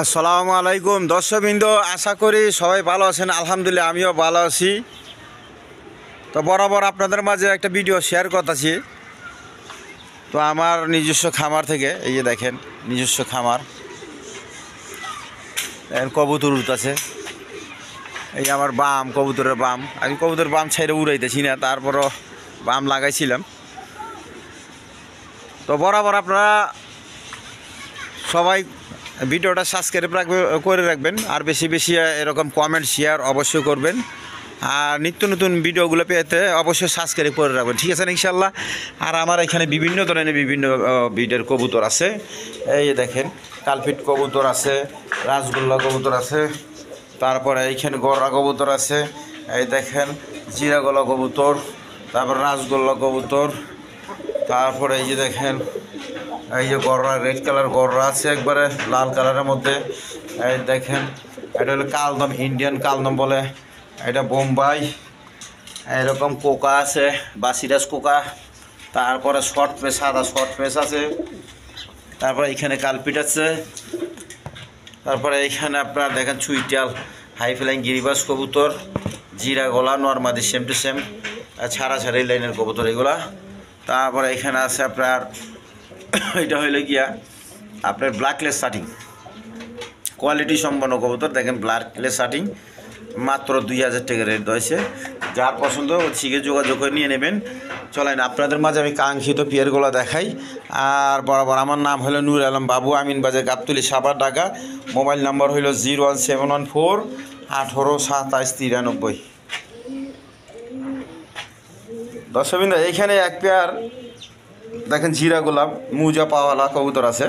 আসসালামু আলাইকুম দর্শকবৃন্দ, আশা করি সবাই ভালো আছেন। আলহামদুলিল্লাহ আমিও ভালো আছি। তো বরাবর আপনাদের মাঝে একটা ভিডিও শেয়ার করতেছি। তো আমার নিজস্ব খামার থেকে এই যে দেখেন, নিজস্ব খামার কবুতর উঠতেছে। এই আমার বাম, কবুতরের বাম। আমি কবুতরের বাম ছাইড়ে উড়াইতেছি না, তারপরও বাম লাগাইছিলাম। তো বরাবর আপনারা সবাই ভিডিওটা সাবস্ক্রাইব করে রাখবেন, আর বেশি বেশি এরকম কমেন্ট শেয়ার অবশ্যই করবেন। আর নিত্য নতুন ভিডিওগুলো পেতে অবশ্যই সাবস্ক্রাইব করে রাখবেন, ঠিক আছে ইনশাল্লাহ। আর আমার এখানে বিভিন্ন ধরনের বিভিন্ন ব্রিডের কবুতর আছে। এই দেখেন, কালপিট কবুতর আছে, রাসগোল্লা কবুতর আছে, তারপরে এইখানে গররা কবুতর আছে। এই দেখেন জিরা গলা কবুতর, তারপর রাসগোল্লা কবুতর, তারপরে এই যে দেখেন এই যে গররা, রেড কালার গররা আছে একবারে লাল কালারের মধ্যে। এই দেখেন এটা হলো কালদম, ইন্ডিয়ান কালদম বলে, এটা বোম্বাই। এরকম কোকা আছে, বাসিরাজ কোকা। তারপরে শর্ট ফেস, সাদা শর্ট ফেস আছে। তারপরে এইখানে কালপিট আছে। তারপরে এইখানে আপনার দেখেন চুইটাল, হাই ফ্লাইং গিরিবাস কবুতর, জিরা গলা, নর্মাদি সেম টু সেম, ছাড়া ছাড়াই লাইনের কবুতর এগুলা। তারপরে এখানে আছে আপনার এটা হইলে গিয়া আপনার ব্ল্যাকলেস শার্টিং, কোয়ালিটি সম্পন্ন কবুতর। দেখেন ব্ল্যাকলেস শার্টিং মাত্র 2000 টাকা রেট রয়েছে। যার পছন্দ শিখে যোগাযোগ করে নিয়ে নেবেন। চলেন আপনাদের মাঝে আমি কাঙ্ক্ষিত পেয়ারগুলো দেখাই। আর বরাবর আমার নাম হলো নূর আলম বাবু, আমিন বাজার, গাবতলী, সাভার, ঢাকা। মোবাইল নাম্বার হইল 01714 18 27 93। দর্শকবৃন্দ, এইখানে এক পেয়ার দেখেন জিরা গোলাপ মুজা পাওয়ালা কবুতর আছে,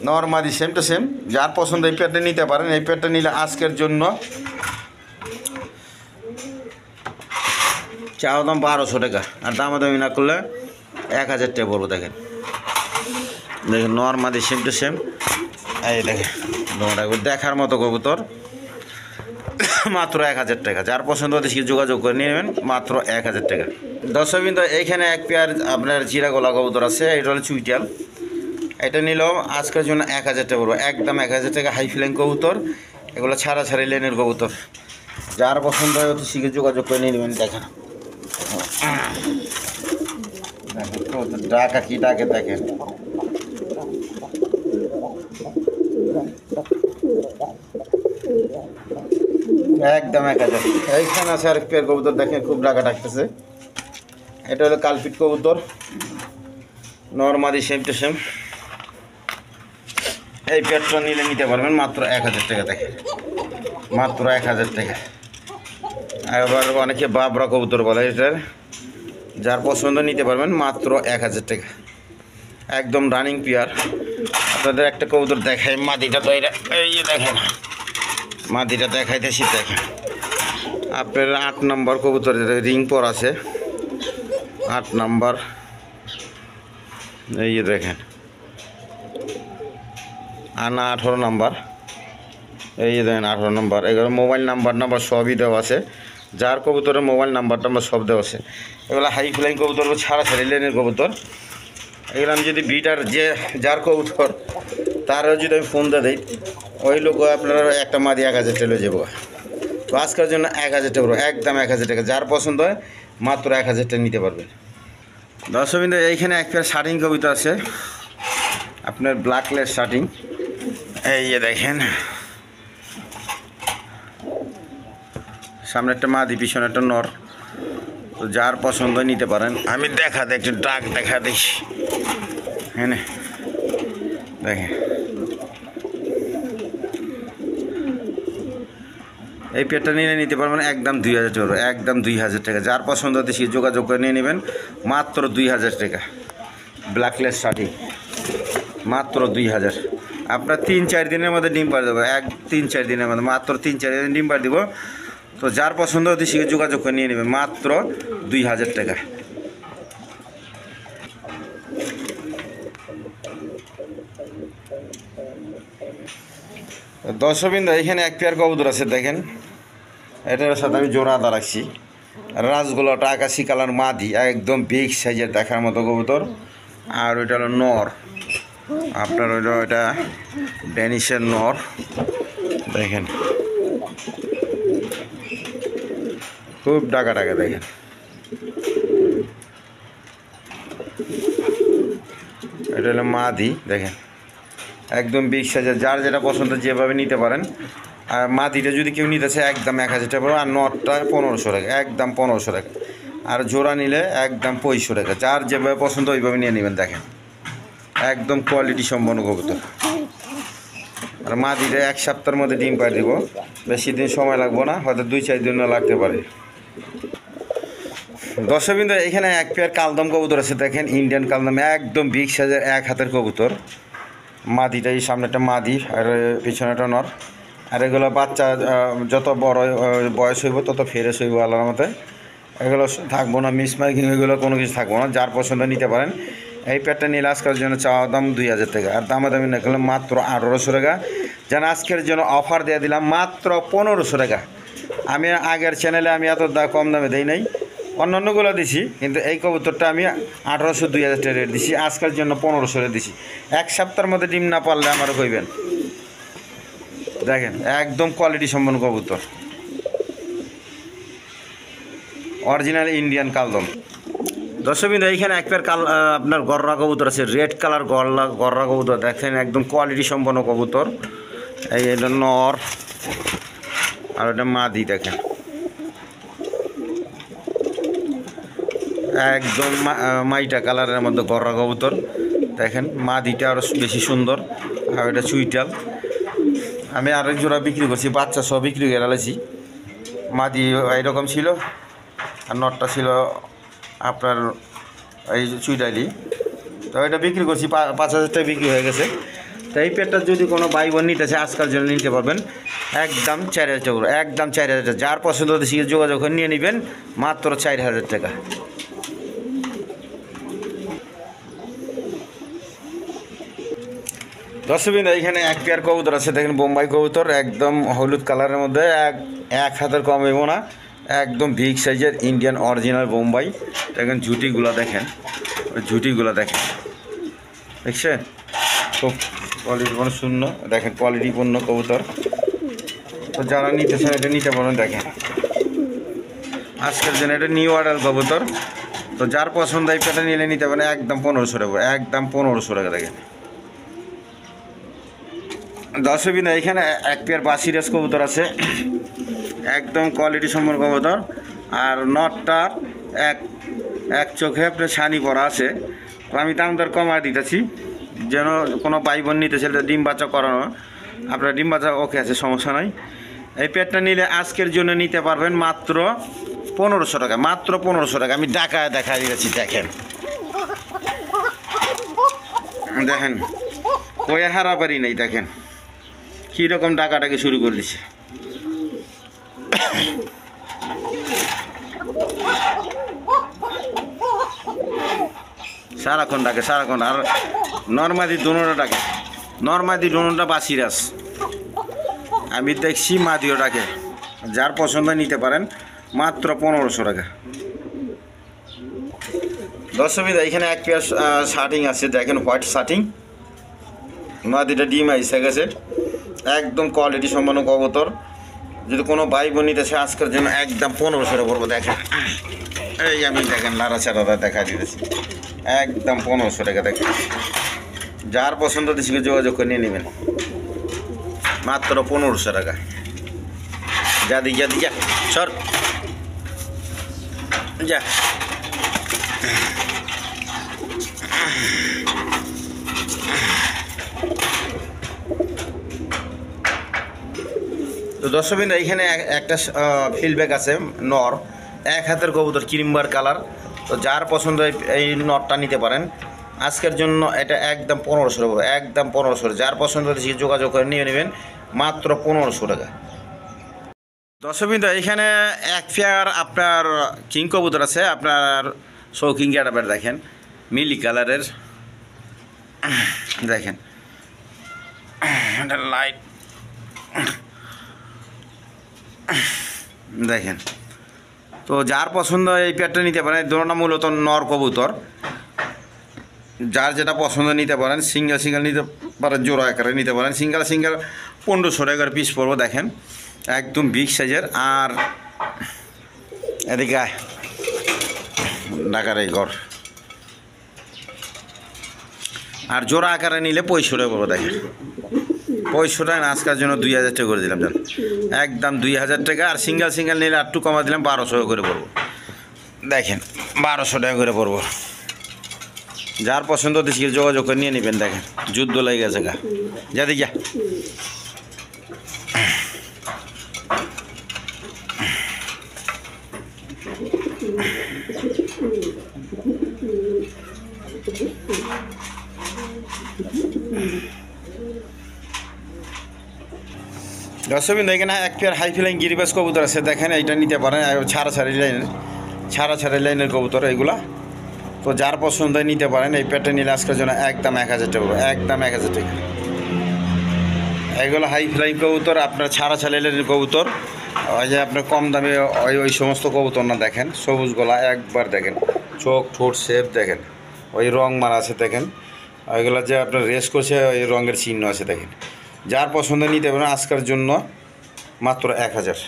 নর্মাদি সেম টু সেম। যার পছন্দ এই পেয়ারটা নিতে পারেন। এই পেয়ারটা নিলে আজকের জন্য চাওয়া দাম 1200 টাকা, আর দামাদামি না করলে 1000 টাকা পড়বো। দেখেন দেখেন নর্মাদি সেম টু সেম। এই দেখেন দেখার মতো কবুতর, মাত্র 1000 টাকা। যার পছন্দ ওদেরকে যোগাযোগ করে নিয়ে নেবেন, মাত্র 1000 টাকা। দর্শকবৃন্দ, এইখানে এক পেয়ার আপনার জিরা গলা কবুতর আছে, এটা হলো চুইটাল। এটা নিলেও আজকের জন্য 1000 টাকা পড়বো, একদম 1000 টাকা। হাই ফ্লাইং কবুতর এগুলো, ছাড়া ছাড়াই লেনের কবুতর। যার পছন্দ হয় ওদের শিখে যোগাযোগ করে নিয়ে নেবেন। দেখেন ডাকা কি ডাকে দেখেন। একদম 1000। এইখানে আছে আরেক পেয়ার কবুতর, দেখেন খুব ডাকা ডাকতেছে। এটা হলো কালপিট কবুতর, নর্মাদি সেম টু সেম। এই পেয়ারটা নিলে নিতে পারবেন মাত্র 1000 টাকা। দেখেন মাত্র 1000 টাকা। আবার অনেকে বাবরা কবুতর বলে এটার। যার পছন্দ নিতে পারবেন মাত্র 1000 টাকা, একদম রানিং পেয়ার। আপনাদের একটা কবুতর দেখাই, মাদিটা তো এটা, এই যে দেখেন মাদিটা দেখাইতেছি। দেখেন আপনার 8 নম্বর কবুতর, রিং পর আছে 8 নম্বর। এই যে দেখেন আনা 18 নম্বর। এই যে দেখেন 18 নম্বর। এগুলো মোবাইল নাম্বার সবই দেওয়া আছে। যার কবুতরের মোবাইল নাম্বার সব দেওয়া আছে। এগুলো হাই ফ্লাইং কবুতর, ছাড়া ছাড়ি লেনের কবুতর। এগুলো আমি যদি ব্রিডার যে যার কবুতর তারও যদি আমি ফোন দিয়ে দিই, ওই লোক আপনারা একটা মাদি 1000 টাকা যাবো। তো আজকের জন্য 1000 টাকা, একদম 1000 টাকা। যার পছন্দ হয় মাত্র 1000 টাকা নিতে পারবেন। দর্শকবৃন্দ, এইখানে একটা শার্টিং কবুতর আছে আপনার, ব্ল্যাকলেস শার্টিং। এই যে দেখেন সামনে একটা মাদি, পিছনে একটা নর। তো যার পছন্দ নিতে পারেন। আমি দেখা দিই, একটু ডাক দেখা দিই। হ্যাঁ দেখেন এই পেটটা নিয়ে নিতে পারবেন একদম 2000 টাকা, একদম 2000 টাকা। যার পছন্দ দেশে যোগাযোগ করে নিয়ে নেবেন, মাত্র 2000 টাকা। ব্ল্যাকলেস শার্টিং মাত্র 2000। আপনার 3-4 দিনের মধ্যে ডিম পাড়ে দেবো, 3-4 দিনের মধ্যে, মাত্র 3-4 দিন ডিম পাড়ে দেবো। তো যার পছন্দ দেশে যোগাযোগ করে নিয়ে নেবেন, মাত্র 2000 টাকা। দর্শকবৃন্দ, এখানে এক পেয়ার কবুতর আছে, দেখেন এটার সাথে আমি জোড়া আদা রাখছি। রাসগোলাটা আকাশি কালার মাদি, একদম বিগ সাইজের দেখার মতো কবুতর। আর ওইটা হলো নর। আপনার হইল এটা ড্যানিশের নর, দেখেন খুব ডাকা ডাকা, দেখেন এটা হলো মাদি, দেখেন একদম বিগ সাইজের, যার যেটা পছন্দ যেভাবে নিতে পারেন। আর মাদিটা যদি কেউ নিতে চায় একদম 1000 টাকা পড়বে, আর নটটা 1500 টাকা, একদম 1500 টাকা। আর জোড়া নিলে একদম 2500 টাকা, যার যেভাবে পছন্দ ওইভাবে নিয়ে নেবেন। দেখেন একদম কোয়ালিটি সম্পন্ন কবুতর। আর মাদিটা 1 সপ্তাহের মধ্যে ডিম পাড়ি দিব, বেশি দিন সময় লাগবে না, হয়তো 2-4 দিন লাগতে পারে। দর্শকবৃন্দ, এখানে এক পেয়ার কালদম কবুতর আছে, দেখেন ইন্ডিয়ান কালদম, একদম বিগ সাইজের 1 হাতের কবুতর। মাদিটা এই সামনেটা মাদি আর পিছনেটা নর। আর এগুলো বাচ্চা যত বড় বয়স হইব তত ফ্রেশ হইব আল্লাহর মতে। এগুলো থাকবো না মিস মাইকিং, এগুলো কোনো কিছু থাকবো না, যার পছন্দ নিতে পারেন। এই পেয়ারটা নিলে আজকের জন্য চাওয়া দাম 2000 টাকা, আর দামাদামি না করলে মাত্র 1800 টাকা। যেন আজকের জন্য অফার দিয়ে দিলাম মাত্র 1500 টাকা। আমি আগের চ্যানেলে আমি এত কম দামে দেই নাই, অন্যান্যগুলো দিছি, কিন্তু এই কবুতরটা আমি 1800-2000 টাকা রেট দিছি, আজকের জন্য 1500 টাকা দিছি। 1 সপ্তাহের মধ্যে ডিম না পারলে আমারও কইবেন। দেখেন একদম কোয়ালিটি সম্পন্ন কবুতর, অরিজিনাল ইন্ডিয়ান কালদম। দর্শকবৃন্দ, এইখানে এক পেয়ার আপনার গররা কবুতর আছে, রেড কালার গররা কবুতর, দেখেন একদম কোয়ালিটি সম্পন্ন কবুতর। এই এটা নর আর এটা মাদি, দেখেন একদম মাইটা কালারের মধ্যে গররা কবুতর। দেখেন মাদিটা আরও বেশি সুন্দর, আর এটা চুইটাল। আমি আরেক জোড়া বিক্রি করছি, বাচ্চা সব বিক্রি করে ফেলেছি। মাদি এইরকম ছিল আর নটটা ছিল আপনার এই চুইটালি, তো এটা বিক্রি করছি 5000 টাকা বিক্রি হয়ে গেছে। তো এই পেটটা যদি কোনো ভাই বোন নিতে চায় আজকাল জন্য নিতে পারবেন, একদম 4000 টাকা, একদম 4000 টাকা। যার পছন্দ হতে শিখে যোগাযোগ করে নিয়ে নেবেন মাত্র 4000 টাকা। দর্শকবৃন্দ, এখানে এক পেয়ার কবুতর আছে, দেখেন বোম্বাই কবুতর, একদম হলুদ কালারের মধ্যে, এক হাতের কম হইব না, একদম বিগ সাইজের ইন্ডিয়ান অরিজিনাল বোম্বাই। দেখেন ঝুটিগুলো, দেখেন ঝুটিগুলো, দেখেন দেখছেন খুব কোয়ালিটিপূর্ণ শূন্য, দেখেন কোয়ালিটিপূর্ণ কবুতর। তো যারা নিতে চান এটা নিতে পারেন। দেখেন আজকের জন্য এটা নিউ অর্ডার কবুতর, তো যার পছন্দ এই পেটা নিলে নিতে পারেন, একদম 1500 টাকা, একদম 1500 টাকা। দেখেন দর্শকবৃন্দ, এখানে এক পেয়ার বাসিরাজ কবুতর আছে, একদম কোয়ালিটি সম্পন্ন কবুতর। আর নটটা এক চোখে আপনার ছানি পড়া আছে, তো আমি দাম দর কমায় দিতেছি, যেন কোনো ভাই বোন নিতে চাইলে ডিম বাচ্চা করানো, আপনার ডিম বাচ্চা ওকে আছে, সমস্যা নাই। এই পেটটা নিলে আজকের জন্য নিতে পারবেন মাত্র 1500 টাকা, মাত্র 1500 টাকা। আমি দেখা দিতেছি, দেখেন দেখেন কয়ে হারা পারি নাই, দেখেন কীরকম ডাকাটাকে শুরু করে দিছে। সারাক্ষণ ডাকে, সারাক্ষণ। আর নর্মাদি দুনোটা ডাকে, নর্মাদি দুনোটা বাসিরাস আমি দেখছি, মাদিও ডাকে। যার পছন্দ নিতে পারেন মাত্র 1500 টাকা। দর্শকবৃন্দ, এখানে এক পেয়ার শার্টিং আছে, দেখেন হোয়াইট শার্টিং, মাদিটা ডিম আইসে গেছে, একদম কোয়ালিটি সম্পন্ন কবুতর। যদি কোনো ভাই বোন নিতে চায় আজকের জন্য একদম 1500 টাকা পড়বো। দেখেন এই আমি দেখেন লাড়াচাড়া দেখা দিতেছি, একদম 1500 টাকা। দেখেন যার পছন্দ দিচ্ছে যোগাযোগ করে নিয়ে নেবেন মাত্র 1500 টাকা। যা সর যা। তো দর্শকবৃন্দ, এইখানে একটা ফিল্ডব্যাক আছে নর, 1 হাতের কবুতর, ক্রিমবার কালার। তো যার পছন্দ এই নটটা নিতে পারেন আজকের জন্য, এটা একদম 1500 টাকা, একদম 1500। যার পছন্দ হচ্ছে যোগাযোগ করে নিয়ে নেবেন মাত্র 1500 টাকা। দর্শকবৃন্দ, এইখানে এক পেয়ার আপনার কিং কবুতর আছে, আপনার শৌকিং গ্যাটাপের, দেখেন মিলি কালারের, দেখেন লাইট, দেখেন। তো যার পছন্দ এই পেয়ারটা নিতে পারেন, দুটোটা মূলত নর কবুতর। যার যেটা পছন্দ নিতে পারেন, সিঙ্গেল সিঙ্গেল নিতে পারেন, জোড়া আকারে নিতে পারেন। সিঙ্গেল সিঙ্গেল 1500 টাকার পিস পড়বো, দেখেন একদম বিগ সাইজের। আর এদিকে ঢাকার এই ঘর, আর জোড়া আকারে নিলে 65 টাকা পড়বো, দেখেন 65 টাকা। আজকের জন্য 2000 টাকা করে দিলাম, জান একদম 2000 টাকা। আর সিঙ্গেল সিঙ্গেল নিলে একটু কমা দিলাম, 1200 টাকা করে পড়বো, দেখেন 1200 টাকা করে পড়বো। যার পছন্দ হতে যোগাযোগ করে নিয়ে নেবেন। দেখেন যুদ্ধ লেগে গেছে গা, যা দিক যা। দর্শকবৃন্দ, এখানে এক পেয়ার হাই ফ্লাইং গিরিবাজ কবুতর আছে, দেখেন এইটা নিতে পারেন। ছাড়া লাইনের কবুতর এইগুলা। তো যার পছন্দ নিতে পারেন। এই পেয়ারটা নিলে আজকের জন্য একদম 1000 টাকা, একদম 1000 টাকা। এগুলো হাই ফ্লাইং কবুতর, আপনার ছাড়া লাইনের কবুতর। ওই যে আপনার কম দামে ওই সমস্ত কবুতর না, দেখেন সবুজ গলা একবার, দেখেন চোখ ঠোঁট শেপ, দেখেন ওই রং মারা আছে, দেখেন ওইগুলো যে আপনার রেস করছে ওই রঙের চিহ্ন আছে, দেখেন। যার পছন্দ নিতে পারেন আজকের জন্য মাত্র 1000।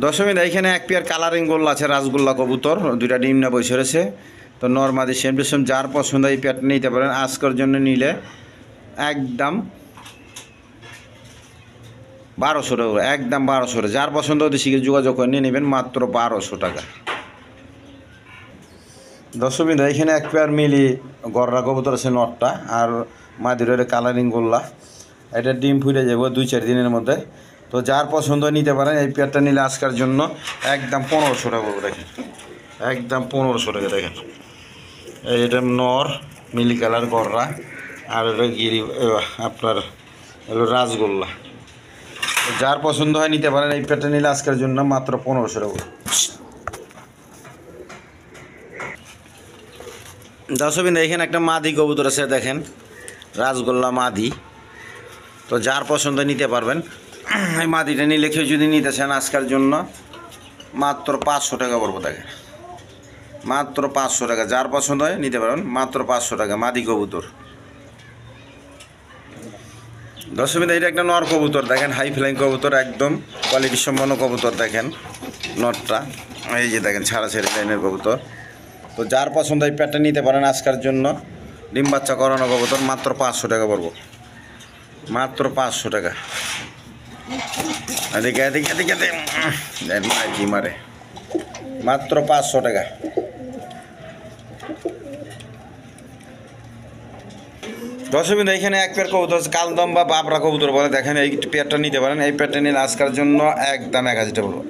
দশমীতে এইখানে এক পেয়ার কালারিং গোল্লা আছে, রাসগোল্লা কবুতর, দুইটা ডিম না বসে রয়েছে। তো নর্মাদি সেম টু সেম। যার পছন্দ এই পেয়ারটা নিতে পারেন আজকের জন্য নিলে একদম 1200 টাকা, একদম 1200 টাকা। যার পছন্দ হতে শিখে যোগাযোগ করে নিয়ে নেবেন মাত্র 1200 টাকা। দর্শকবৃন্দ, এখানে এক পেয়ার মিলি গররা কবুতর আছে নটটা, আর মাদিরের কালারিং গোল্লা। এটা ডিম ফুটে যাবো 2-4 দিনের মধ্যে। তো যার পছন্দ নিতে পারেন। এই পেয়ারটা নিলে আজকের জন্য একদম 1500 টাকা পড়বে, দেখেন একদম 1500 টাকা। দেখেন এটা নর মিলি কালার গররা, আর এটা গিরি আপনার হলো রাসগোল্লা। যার পছন্দ হয় নিতে পারেন। এই পেয়ারটা নিলে আজকের জন্য মাত্র 1500 টাকা। দর্শকবৃন্দ, এখানে একটা মাদি কবুতর আছে, দেখেন রাসগোল্লা মাদি। তো যার পছন্দ নিতে পারবেন। এই মাদিটা নিলে কেউ যদি নিতে চান আজকের জন্য মাত্র 500 টাকা পড়বো, দেখেন মাত্র 500 টাকা। যার পছন্দ হয় নিতে পারবেন মাত্র 500 টাকা, মাদি কবুতর। দর্শকবৃন্দ, এটা একটা নর কবুতর, দেখেন হাই ফ্লাইং কবুতর, একদম কোয়ালিটি সম্পন্ন কবুতর। দেখেন নরটা, এই যে দেখেন ছাড়া লাইনের কবুতর। তো যার পছন্দ এই পেয়ারটা নিতে পারেন আজকের জন্য। ডিম বাচ্চা করানো কবুতর, মাত্র 500 টাকা পড়বো, মাত্র 500 টাকা। এদিকে এদিকে এদিকে কি মারে, মাত্র 500 টাকা। দর্শকবৃন্দ, এখানে এক পেয়ার কবুতর আছে, কালদম বা বাবরা কবুতর বলে, দেখেন এই পেয়ারটা নিতে পারেন। এই পেয়ারটা নিলে আজকের জন্য একদম 1000 টাকা পড়বো,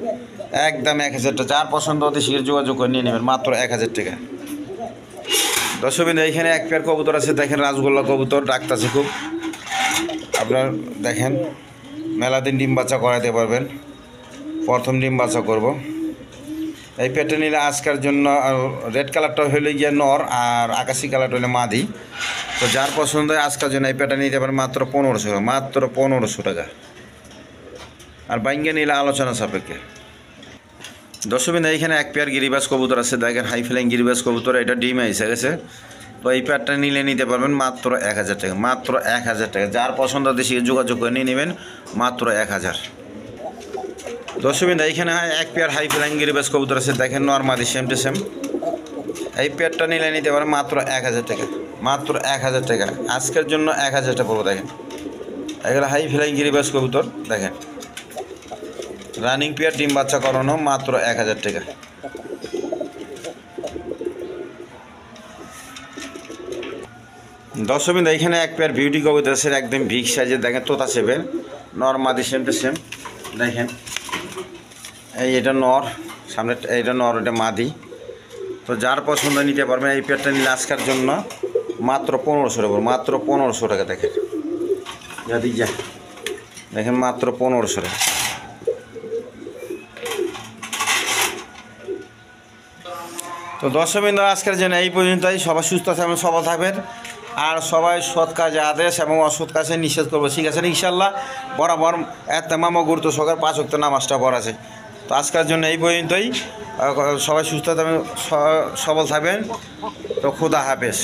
একদম 1000 টাকা। যার পছন্দ হতে শীঘ্র যোগাযোগ করে নিয়ে নেবেন মাত্র 1000 টাকা। দর্শকবৃন্দ, এখানে এক পেয়ার কবুতর আছে, দেখেন রাসগোল্লা কবুতর, ডাকতেছে খুব। আপনার দেখেন মেলা দিন ডিম বাচ্চা করাতে পারবেন, প্রথম ডিম বাচ্চা করব। এই পেয়ারটা নিলে আজকের জন্য রেড কালারটা হলে গিয়ে নর, আর আকাশি কালারটা হলে মাদি। তো যার পছন্দ হয় আজকের জন্য এই পেয়ারটা নিতে পারেন মাত্র 1500 টাকা, মাত্র 1500 টাকা। আর বাইঙ্গে নিলে আলোচনা সাপেক্ষে। দর্শকবৃন্দ, এইখানে এক পেয়ার গিরিবাজ কবুতর আছে, দেখেন হাই ফ্লাইং গিরিবাজ কবুতর, এটা ডিম এসে গেছে। তো এই পেয়ারটা নিলে নিতে পারবেন মাত্র 1000 টাকা, মাত্র 1000 টাকা। যার পছন্দ দেশে যোগাযোগ করে নিয়ে নেবেন মাত্র 1000। দর্শকবৃন্দ, এইখানে এক পেয়ার হাই ফ্লাইং গিরিবাজ কবুতর আছে, দেখেন নর্মাদি সেম টু সেম। এই পেয়ারটা নিলে নিতে পারেন মাত্র 1000 টাকা, মাত্র 1000 টাকা। আজকের জন্য 1000 টাকা পড়বো, দেখেন এগুলো হাই ফ্লাইং গিরিবাজ কবুতর, দেখেন রানিং পেয়ার, ডিম বাচ্চা করানো, মাত্র 1000 টাকা। দর্শকবৃন্দ, এখানে এক পেয়ার বিউটি কবুতর আছে, একদম বিগ সাইজের, দেখেন তোতা সেভেন, নর মাদি সেম টু সেম। দেখেন এই এটা নর, সামনে এইটা নর, এটা মাদি। তো যার পছন্দ নিতে পারবেন। এই পেয়ারটা নিলে আজকের জন্য মাত্র 1500 টাকা, মাত্র 1500 টাকা। দেখেন যদি যা, দেখেন মাত্র 1500 টাকা। তো দর্শকবৃন্দ, আজকের জন্য এই পর্যন্তই। সবাই সুস্থ থাকবেন, সবাই থাকবেন, আর সবাই সৎ কাজে আদেশ এবং অসৎ কাজে নিষেধ করবো, ঠিক আছে ইনশাল্লাহ। বরাবর এতেমাম ও গুরুত্ব সহকারে 5 ওয়াক্ত নামাজটা পড়া আছে। তো আজকের জন্য এই পর্যন্তই। সবাই সুস্থ থাকবেন, সবল থাকবেন। তো খুদা হাফেজ।